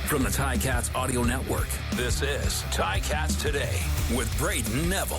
From the Ticats Audio Network, this is Ticats Today with Braden Neville.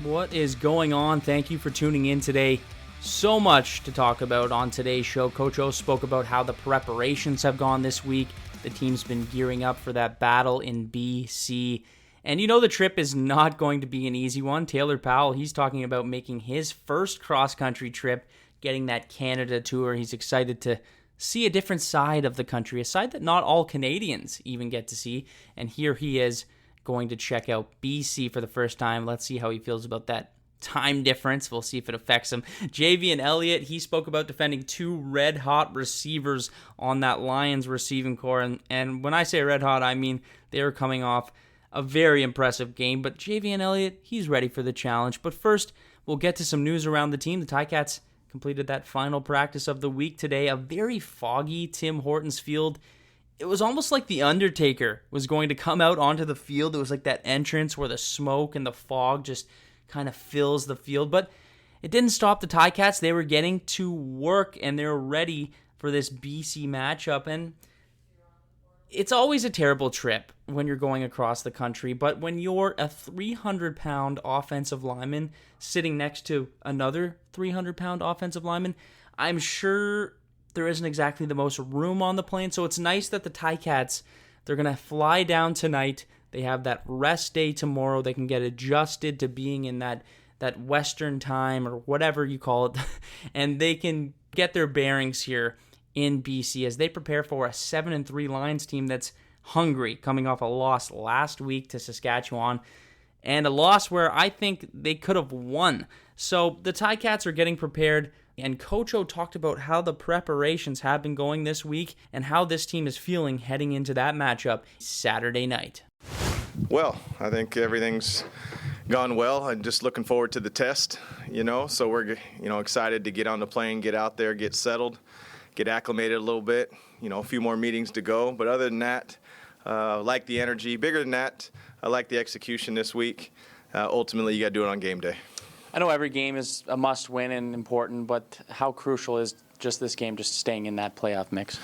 What is going on? Thank you for tuning in today. So much to talk about on today's show. Coach O spoke about how the preparations have gone this week. The team's been gearing up for that battle in BC. And you know the trip is not going to be an easy one. Taylor Powell, he's talking about making his first cross-country trip, getting that Canada tour. He's excited to see a different side of the country, a side that not all Canadians even get to see. And here he is going to check out BC for the first time. Let's see how he feels about that time difference. We'll see if it affects him. Javien Elliott, he spoke about defending two red-hot receivers on that Lions receiving core. And when I say red-hot, I mean they were coming off a very impressive game. But Javien Elliott, he's ready for the challenge. But first, we'll get to some news around the team. The Ticats completed that final practice of the week today. A very foggy Tim Hortons Field. It was almost like the Undertaker was going to come out onto the field. It was like that entrance where the smoke and the fog just kind of fills the field. But it didn't stop the Ticats. They were getting to work and they were ready for this BC matchup. And it's always a terrible trip when you're going across the country. But when you're a 300-pound offensive lineman sitting next to another 300-pound offensive lineman, I'm sure there isn't exactly the most room on the plane. So it's nice that the Ticats, they're going to fly down tonight. They have that rest day tomorrow. They can get adjusted to being in that Western time or whatever you call it. And they can get their bearings here in BC as they prepare for a 7-3 Lions team that's hungry, coming off a loss last week to Saskatchewan. And a loss where I think they could have won. So the Ticats are getting prepared. And Coach O talked about how the preparations have been going this week and how this team is feeling heading into that matchup Saturday night. Well, I think everything's gone well. I'm just looking forward to the test, so we're, excited to get on the plane, get out there, get settled, get acclimated a little bit, a few more meetings to go. But other than that, I like the energy. Bigger than that, I like the execution this week. Ultimately, you got to do it on game day. I know every game is a must-win and important, but how crucial is just this game, just staying in that playoff mix?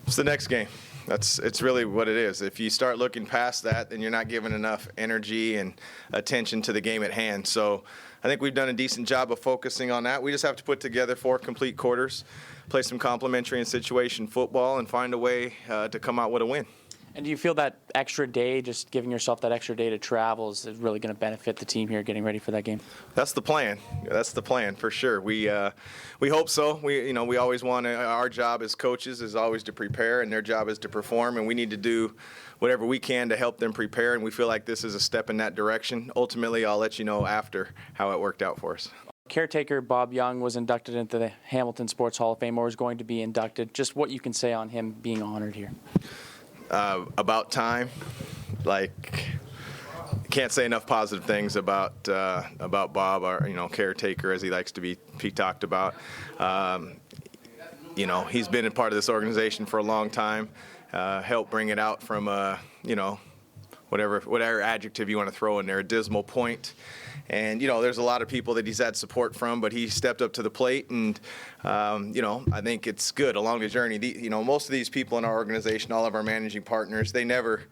It's the next game. It's really what it is. If you start looking past that, then you're not giving enough energy and attention to the game at hand. So I think we've done a decent job of focusing on that. We just have to put together 4 complete quarters, play some complementary and situation football, and find a way to come out with a win. And do you feel that extra day, just giving yourself that extra day to travel, is really going to benefit the team here getting ready for that game? That's the plan. That's the plan for sure. We hope so. We always want to. Our job as coaches is always to prepare, and their job is to perform. And we need to do whatever we can to help them prepare. And we feel like this is a step in that direction. Ultimately, I'll let you know after how it worked out for us. Caretaker Bob Young was inducted into the Hamilton Sports Hall of Fame, or is going to be inducted. Just what you can say on him being honored here. About time. Can't say enough positive things about Bob, our caretaker, as he likes to be talked about. He's been a part of this organization for a long time. Helped bring it out from whatever adjective you want to throw in there, a dismal point. And, there's a lot of people that he's had support from, but he stepped up to the plate. And, I think it's good along the journey. Most of these people in our organization, all of our managing partners, they never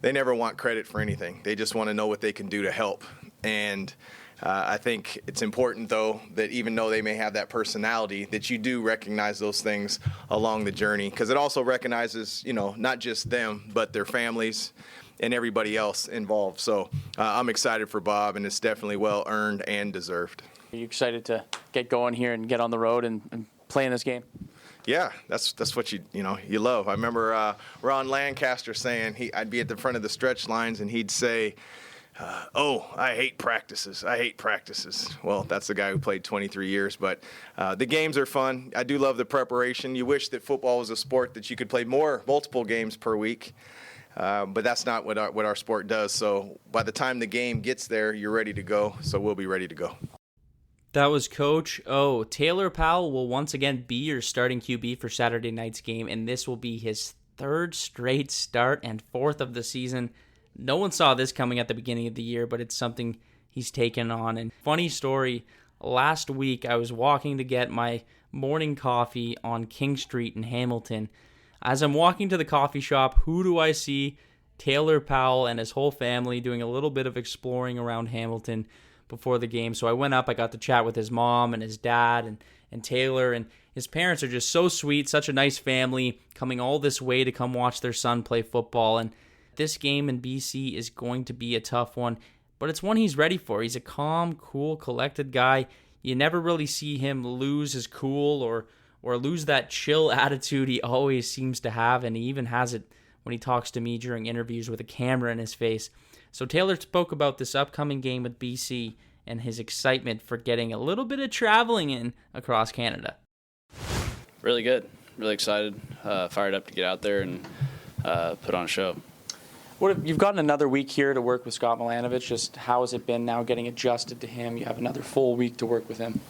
want credit for anything. They just want to know what they can do to help. And I think it's important, though, that even though they may have that personality, that you do recognize those things along the journey. Because it also recognizes, not just them, but their families and everybody else involved. So I'm excited for Bob, and it's definitely well earned and deserved. Are you excited to get going here and get on the road and play in this game? Yeah, that's what you love. I remember Ron Lancaster saying I'd be at the front of the stretch lines and he'd say, I hate practices. I hate practices. Well, that's the guy who played 23 years, but the games are fun. I do love the preparation. You wish that football was a sport that you could play multiple games per week. But that's not what our sport does. So by the time the game gets there, you're ready to go. So we'll be ready to go. That was Coach O. Taylor Powell will once again be your starting QB for Saturday night's game, and this will be his 3rd straight start and 4th of the season. No one saw this coming at the beginning of the year, but it's something he's taken on. And funny story, last week I was walking to get my morning coffee on King Street in Hamilton. As I'm walking to the coffee shop, who do I see? Taylor Powell and his whole family doing a little bit of exploring around Hamilton before the game. So I went up, I got to chat with his mom and his dad and Taylor, and his parents are just so sweet, such a nice family, coming all this way to come watch their son play football. And this game in BC is going to be a tough one, but it's one he's ready for. He's a calm, cool, collected guy. You never really see him lose his cool or lose that chill attitude he always seems to have, and he even has it when he talks to me during interviews with a camera in his face. So Taylor spoke about this upcoming game with BC and his excitement for getting a little bit of traveling in across Canada. Really good. Really excited. Fired up to get out there and put on a show. You've gotten another week here to work with Scott Milanovich. Just how has it been now getting adjusted to him? You have another full week to work with him.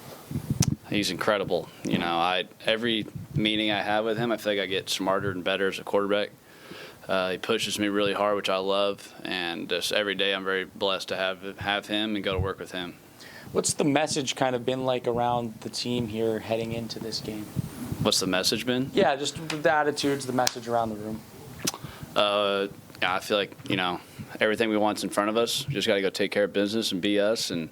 He's incredible. Every meeting I have with him, I feel like I get smarter and better as a quarterback. He pushes me really hard, which I love, and just every day I'm very blessed to have him and go to work with him. What's the message kind of been like around the team here heading into this game? What's the message been? Yeah, just the attitudes, the message around the room. I feel like, everything we want's in front of us. We just got to go take care of business and be us and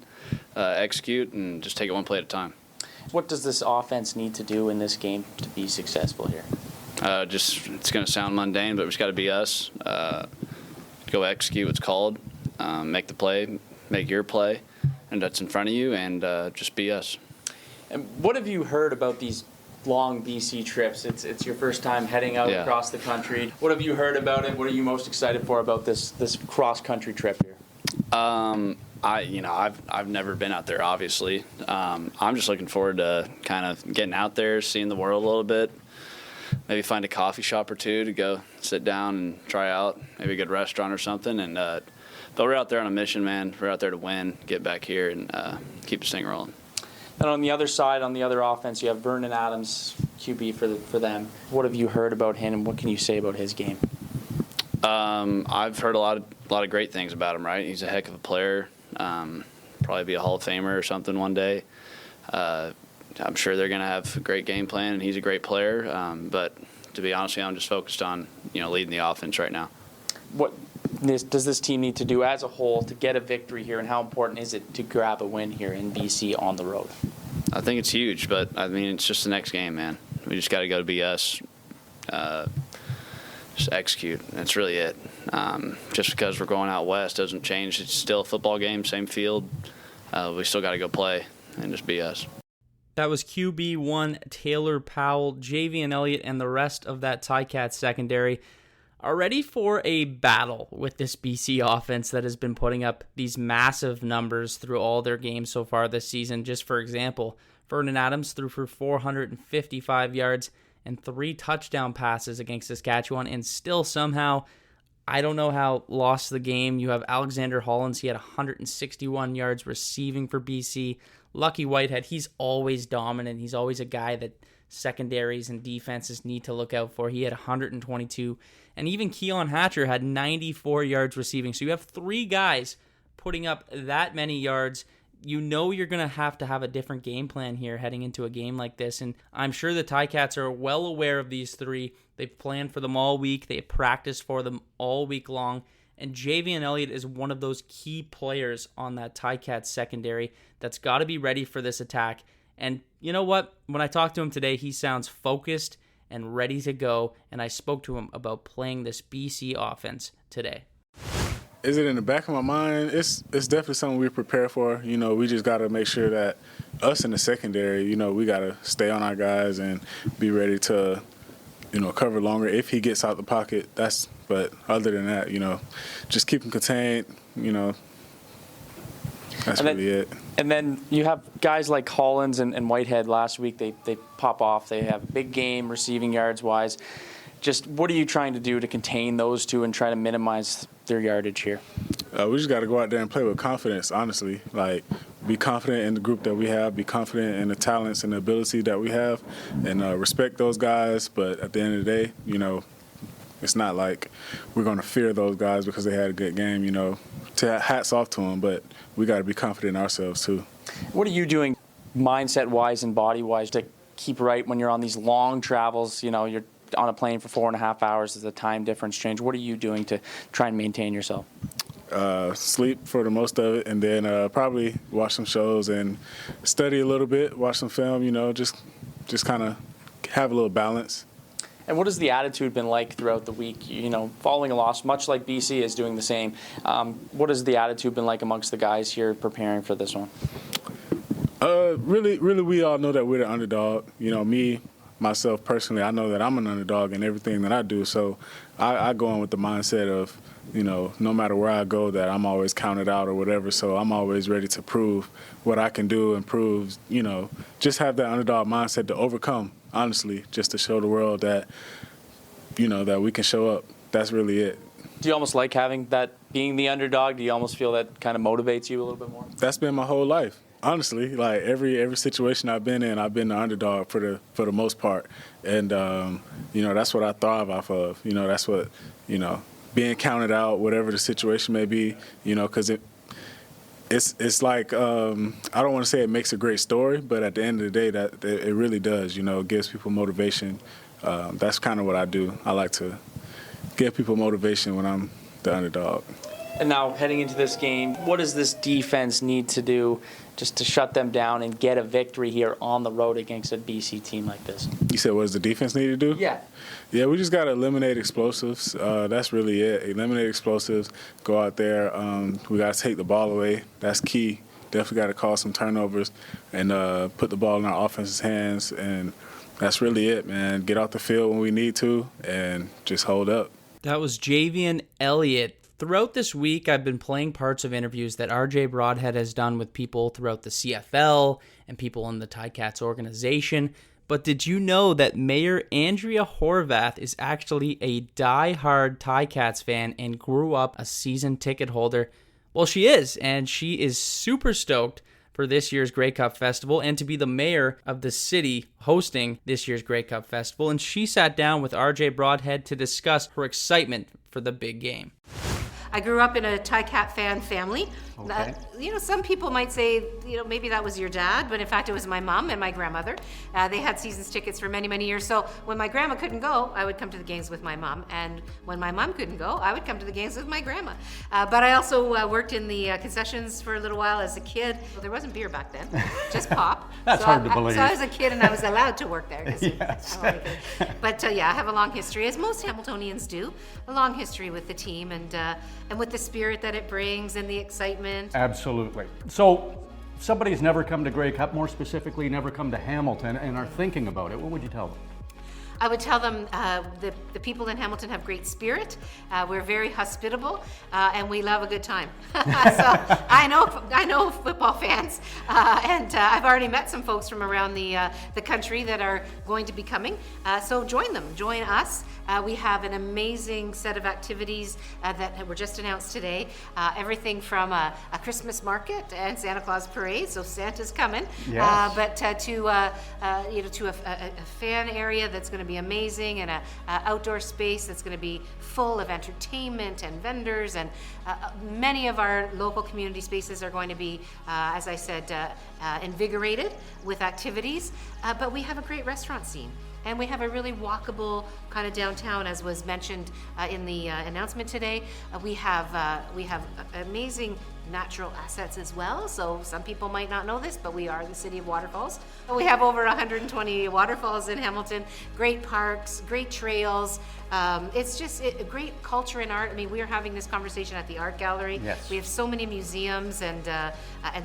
execute and just take it one play at a time. What does this offense need to do in this game to be successful here? It's going to sound mundane, but we just got to be us. Go execute what's called, make the play, make your play, and that's in front of you, and just be us. And what have you heard about these long BC trips? It's your first time heading out across the country. What have you heard about it? What are you most excited for about this cross-country trip here? I've never been out there, obviously. I'm just looking forward to kind of getting out there, seeing the world a little bit. Maybe find a coffee shop or two to go sit down and try out. Maybe a good restaurant or something. But we're out there on a mission, man. We're out there to win, get back here, and keep this thing rolling. And on the other side, on the other offense, you have Vernon Adams, QB for them. What have you heard about him, and what can you say about his game? I've heard a lot of great things about him. Right, he's a heck of a player. Probably be a Hall of Famer or something one day. I'm sure they're going to have a great game plan, and he's a great player. But to be honest with you, I'm just focused on leading the offense right now. What does this team need to do as a whole to get a victory here, and how important is it to grab a win here in BC on the road? I think it's huge, but it's just the next game, man. We just got to go be us. Just execute. That's really it. Just because we're going out west doesn't change. It's still a football game, same field. We still got to go play and just be us. That was QB1 Taylor Powell. Javien, Elliott, and the rest of that Ticats secondary are ready for a battle with this BC offense that has been putting up these massive numbers through all their games so far this season. Just for example, Vernon Adams threw for 455 yards and 3 touchdown passes against Saskatchewan, and still somehow, I don't know how, lost the game. You have Alexander Hollins. He had 161 yards receiving for BC. Lucky Whitehead, he's always dominant. He's always a guy that secondaries and defenses need to look out for. He had 122. And even Keon Hatcher had 94 yards receiving. So you have 3 guys putting up that many yards. You know you're going to have a different game plan here heading into a game like this. And I'm sure the Ticats are well aware of these 3. They've planned for them all week. They've practiced for them all week long. And Javien Elliott is one of those key players on that Ticats secondary that's got to be ready for this attack. And you know what? When I talked to him today, he sounds focused and ready to go. And I spoke to him about playing this BC offense today. Is it in the back of my mind? It's definitely something we prepare for. We just got to make sure that us in the secondary, we got to stay on our guys and be ready to, cover longer if he gets out the pocket. But other than that, just keep him contained, that's really it. And then you have guys like Hollins and Whitehead last week. They pop off. They have a big game receiving yards-wise. Just what are you trying to do to contain those two and try to minimize their yardage here? We just got to go out there and play with confidence, honestly. Be confident in the group that we have, be confident in the talents and the ability that we have, and respect those guys. But at the end of the day, it's not like we're going to fear those guys because they had a good game, Hats off to them, but we got to be confident in ourselves too. What are you doing mindset-wise and body-wise to keep right when you're on these long travels? You know, you're on a plane for 4.5 hours. There's a time difference change. What are you doing to try and maintain yourself? Sleep for the most of it, and then probably watch some shows and study a little bit, watch some film, you know, just kind of have a little balance. And what has the attitude been like throughout the week? You know, following a loss, much like BC is doing the same. What has the attitude been like amongst the guys here preparing for this one? Really, we all know that we're the underdog. You know, myself personally, I know that I'm an underdog in everything that I do. So I go in with the mindset of, you know, no matter where I go, that I'm always counted out or whatever. So I'm always ready to prove what I can do and prove, you know, just have that underdog mindset to overcome, honestly, just to show the world that, you know, that we can show up. That's really it. Do you almost like having that, being the underdog? Do you almost feel that kind of motivates you a little bit more? That's been my whole life. Honestly, like every situation I've been in, I've been the underdog for the most part. And, you know, that's what I thrive off of. You know, that's what, you know, being counted out, whatever the situation may be, you know, because it's like, I don't want to say it makes a great story, but at the end of the day, that it really does, you know, it gives people motivation. That's kind of what I do. I like to give people motivation when I'm the underdog. And now heading into this game, what does this defense need to do just to shut them down and get a victory here on the road against a BC team like this? You said what does the defense need to do? Yeah, we just got to eliminate explosives. That's really it. Eliminate explosives, go out there. We got to take the ball away. That's key. Definitely got to cause some turnovers and put the ball in our offense's hands. And that's really it, man. Get off the field when we need to and just hold up. That was Javien Elliott. Throughout this week, I've been playing parts of interviews that RJ Broadhead has done with people throughout the CFL and people in the Ticats organization. But did you know that Mayor Andrea Horwath is actually a die-hard Ticats fan and grew up a season ticket holder? Well, she is, and she is super stoked for this year's Grey Cup Festival and to be the mayor of the city hosting this year's Grey Cup Festival. And she sat down with RJ Broadhead to discuss her excitement for the big game. I grew up in a Ticat fan family. Okay. You know, some people might say, you know, maybe that was your dad, but in fact it was my mom and my grandmother. They had seasons tickets for many, many years. So when my grandma couldn't go, I would come to the games with my mom. And when my mom couldn't go, I would come to the games with my grandma. But I also worked in the concessions for a little while as a kid. Well, there wasn't beer back then, just pop. That's hard to believe. So I was a kid and I was allowed to work there. Yes. But yeah, I have a long history, as most Hamiltonians do, a long history with the team and with the spirit that it brings and the excitement. Absolutely. So somebody's never come to Grey Cup, more specifically never come to Hamilton, and are thinking about it. What would you tell them? I would tell them the people in Hamilton have great spirit. We're very hospitable, and we love a good time. So I know football fans, and I've already met some folks from around the country that are going to be coming. So join them, join us. We have an amazing set of activities that were just announced today. Everything from a Christmas market and Santa Claus parade, so Santa's coming. Yes. But to a fan area that's going to be amazing, and a outdoor space that's going to be full of entertainment and vendors, and many of our local community spaces are going to be, as I said, invigorated with activities. But we have a great restaurant scene. And we have a really walkable kind of downtown, as was mentioned in the announcement today. We have amazing natural assets as well. So some people might not know this, but we are the city of waterfalls. We have over 120 waterfalls in Hamilton, great parks, great trails. It's just a great culture and art. I mean, we are having this conversation at the art gallery. Yes. We have so many museums and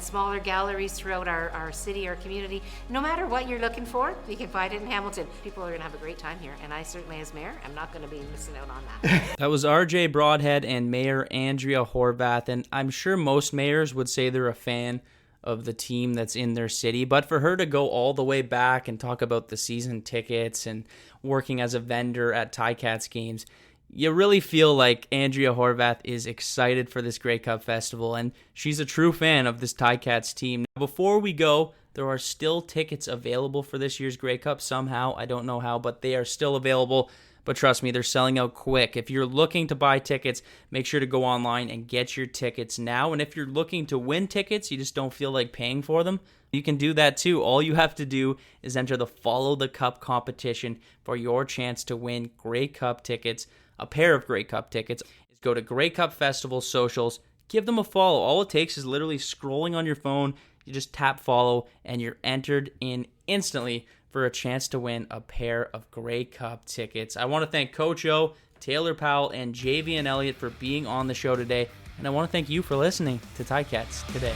smaller galleries throughout our city, our community. No matter what you're looking for, you can find it in Hamilton. People are going to have a great time here, and I certainly, as mayor, am not going to be missing out on that. That was RJ Broadhead and Mayor Andrea Horwath, and I'm sure most mayors would say they're a fan of the team that's in their city, but for her to go all the way back and talk about the season tickets and working as a vendor at Ticats games, you really feel like Andrea Horwath is excited for this Grey Cup Festival, and she's a true fan of this Ticats team. Before we go, there are still tickets available for this year's Grey Cup somehow. I don't know how, but they are still available. but trust me, they're selling out quick. If you're looking to buy tickets, make sure to go online and get your tickets now. And if you're looking to win tickets, you just don't feel like paying for them, you can do that too. All you have to do is enter the Follow the Cup competition for your chance to win Grey Cup tickets, a pair of Grey Cup tickets. Go to Grey Cup Festival socials, give them a follow. All it takes is literally scrolling on your phone. You just tap follow and you're entered in instantly for a chance to win a pair of Grey Cup tickets. I want to thank Coach O, Taylor Powell, and Javien Elliott for being on the show today. And I want to thank you for listening to Ticats Today.